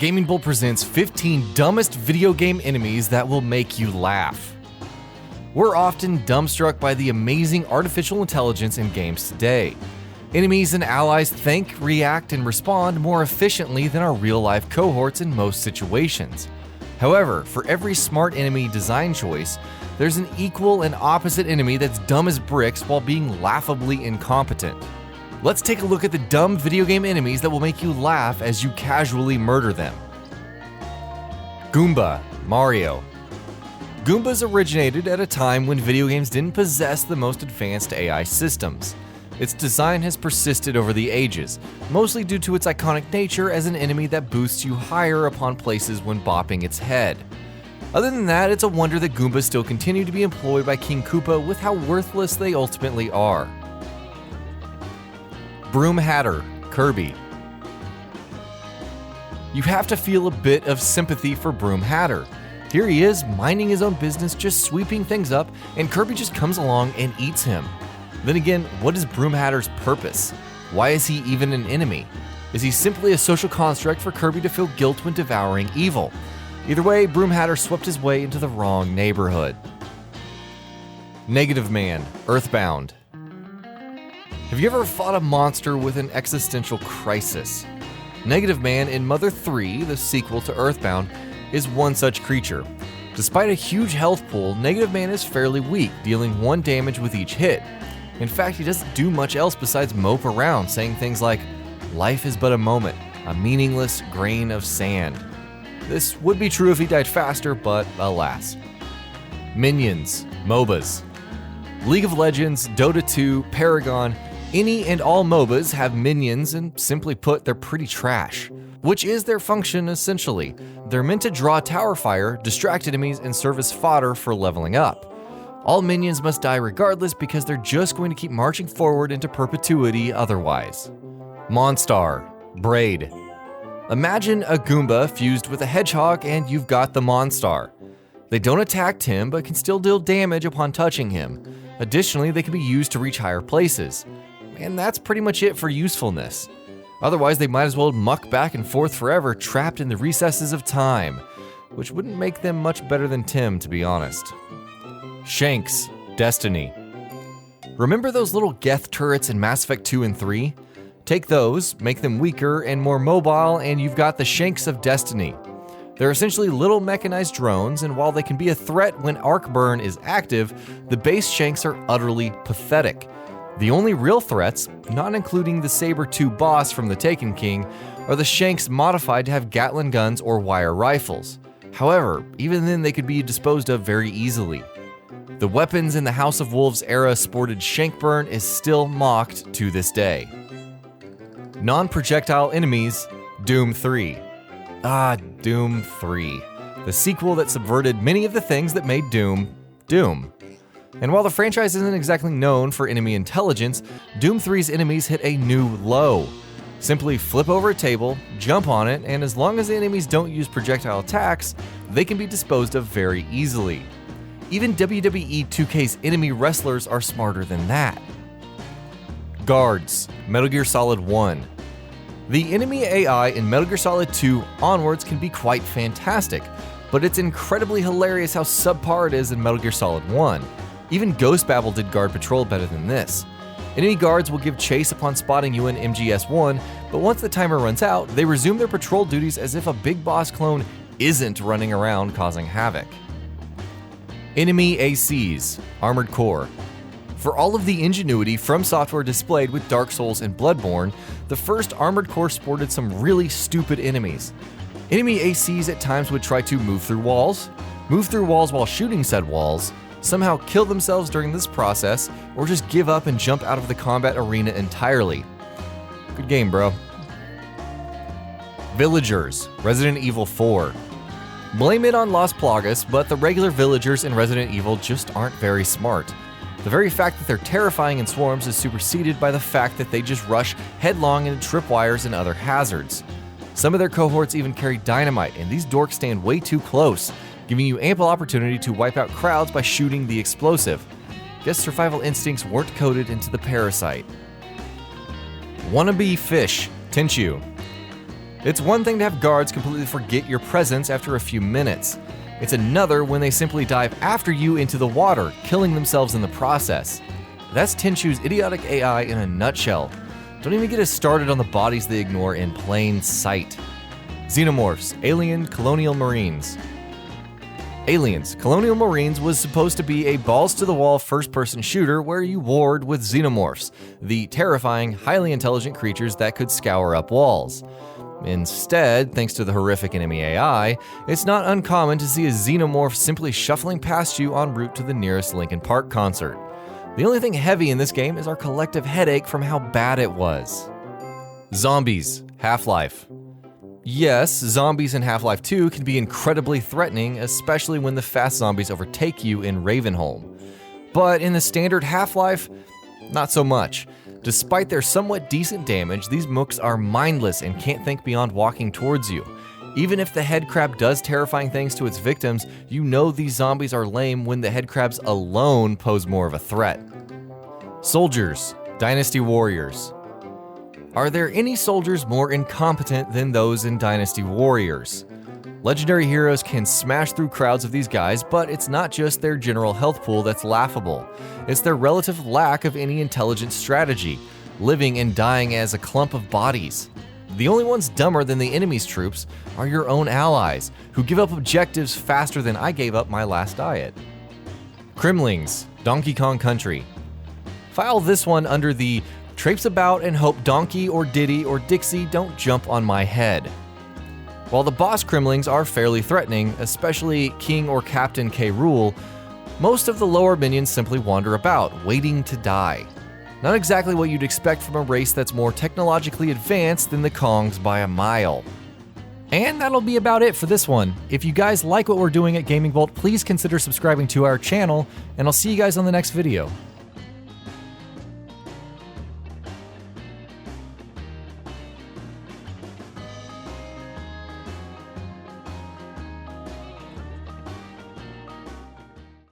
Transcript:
GamingBolt presents 15 dumbest video game enemies that will make you laugh. We're often dumbstruck by the amazing artificial intelligence in games today. Enemies and allies think, react, and respond more efficiently than our real-life cohorts in most situations. However, for every smart enemy design choice, there's an equal and opposite enemy that's dumb as bricks while being laughably incompetent. Let's take a look at the dumb video game enemies that will make you laugh as you casually murder them. Goomba, Mario. Goombas originated at a time when video games didn't possess the most advanced AI systems. Its design has persisted over the ages, mostly due to its iconic nature as an enemy that boosts you higher upon places when bopping its head. Other than that, it's a wonder that Goombas still continue to be employed by King Koopa with how worthless they ultimately are. Broom Hatter, Kirby. You have to feel a bit of sympathy for Broom Hatter. Here he is, minding his own business, just sweeping things up, and Kirby just comes along and eats him. Then again, what is Broom Hatter's purpose? Why is he even an enemy? Is he simply a social construct for Kirby to feel guilt when devouring evil? Either way, Broom Hatter swept his way into the wrong neighborhood. Negative Man, Earthbound. Have you ever fought a monster with an existential crisis? Negative Man in Mother 3, the sequel to Earthbound, is one such creature. Despite a huge health pool, Negative Man is fairly weak, dealing 1 damage with each hit. In fact, he doesn't do much else besides mope around, saying things like, "Life is but a moment, a meaningless grain of sand." This would be true if he died faster, but alas. Minions, MOBAs. League of Legends, Dota 2, Paragon, any and all MOBAs have minions, and simply put, they're pretty trash. Which is their function essentially. They're meant to draw tower fire, distract enemies, and serve as fodder for leveling up. All minions must die regardless because they're just going to keep marching forward into perpetuity otherwise. Monstar, Braid. Imagine a Goomba fused with a hedgehog and you've got the Monstar. They don't attack Tim but can still deal damage upon touching him. Additionally, they can be used to reach higher places. And that's pretty much it for usefulness. Otherwise, they might as well muck back and forth forever, trapped in the recesses of time, which wouldn't make them much better than Tim, to be honest. Shanks, Destiny. Remember those little Geth turrets in Mass Effect 2 and 3? Take those, make them weaker and more mobile, and you've got the Shanks of Destiny. They're essentially little mechanized drones, and while they can be a threat when arc burn is active, the base Shanks are utterly pathetic. The only real threats, not including the Saber 2 boss from the Taken King, are the Shanks modified to have Gatling guns or wire rifles. However, even then they could be disposed of very easily. The weapons in the House of Wolves era sported shank burn is still mocked to this day. Non-Projectile enemies, Doom 3. Doom 3. The sequel that subverted many of the things that made Doom, Doom. And while the franchise isn't exactly known for enemy intelligence, Doom 3's enemies hit a new low. Simply flip over a table, jump on it, and as long as the enemies don't use projectile attacks, they can be disposed of very easily. Even WWE 2K's enemy wrestlers are smarter than that. Guards, Metal Gear Solid 1. The enemy AI in Metal Gear Solid 2 onwards can be quite fantastic, but it's incredibly hilarious how subpar it is in Metal Gear Solid 1. Even Ghost Babel did guard patrol better than this. Enemy guards will give chase upon spotting you in MGS1, but once the timer runs out, they resume their patrol duties as if a big boss clone isn't running around causing havoc. Enemy ACs, Armored Core. For all of the ingenuity From Software displayed with Dark Souls and Bloodborne, the first Armored Core sported some really stupid enemies. Enemy ACs at times would try to move through walls while shooting said walls, somehow kill themselves during this process, or just give up and jump out of the combat arena entirely. Good game, bro. Villagers, Resident Evil 4. Blame it on Las Plagas, but the regular villagers in Resident Evil just aren't very smart. The very fact that they're terrifying in swarms is superseded by the fact that they just rush headlong into tripwires and other hazards. Some of their cohorts even carry dynamite, and these dorks stand way too close, giving you ample opportunity to wipe out crowds by shooting the explosive. Guess survival instincts weren't coded into the parasite. Wannabe Fish, Tenchu. It's one thing to have guards completely forget your presence after a few minutes. It's another when they simply dive after you into the water, killing themselves in the process. That's Tenchu's idiotic AI in a nutshell. Don't even get us started on the bodies they ignore in plain sight. Xenomorphs, Alien Colonial Marines. Aliens, Colonial Marines was supposed to be a balls-to-the-wall first-person shooter where you warred with xenomorphs, the terrifying, highly intelligent creatures that could scour up walls. Instead, thanks to the horrific enemy AI, it's not uncommon to see a xenomorph simply shuffling past you en route to the nearest Linkin Park concert. The only thing heavy in this game is our collective headache from how bad it was. Zombies, Half-Life. Yes, zombies in Half-Life 2 can be incredibly threatening, especially when the fast zombies overtake you in Ravenholm. But in the standard Half-Life, not so much. Despite their somewhat decent damage, these mooks are mindless and can't think beyond walking towards you. Even if the headcrab does terrifying things to its victims, you know these zombies are lame when the headcrabs alone pose more of a threat. Soldiers, Dynasty Warriors. Are there any soldiers more incompetent than those in Dynasty Warriors? Legendary heroes can smash through crowds of these guys, but it's not just their general health pool that's laughable. It's their relative lack of any intelligent strategy, living and dying as a clump of bodies. The only ones dumber than the enemy's troops are your own allies, who give up objectives faster than I gave up my last diet. Kremlings, Donkey Kong Country. File this one under the traipse about and hope Donkey or Diddy or Dixie don't jump on my head. While the boss Kremlings are fairly threatening, especially King or Captain K. Rool, most of the lower minions simply wander about, waiting to die. Not exactly what you'd expect from a race that's more technologically advanced than the Kongs by a mile. And that'll be about it for this one. If you guys like what we're doing at GamingBolt, please consider subscribing to our channel, and I'll see you guys on the next video.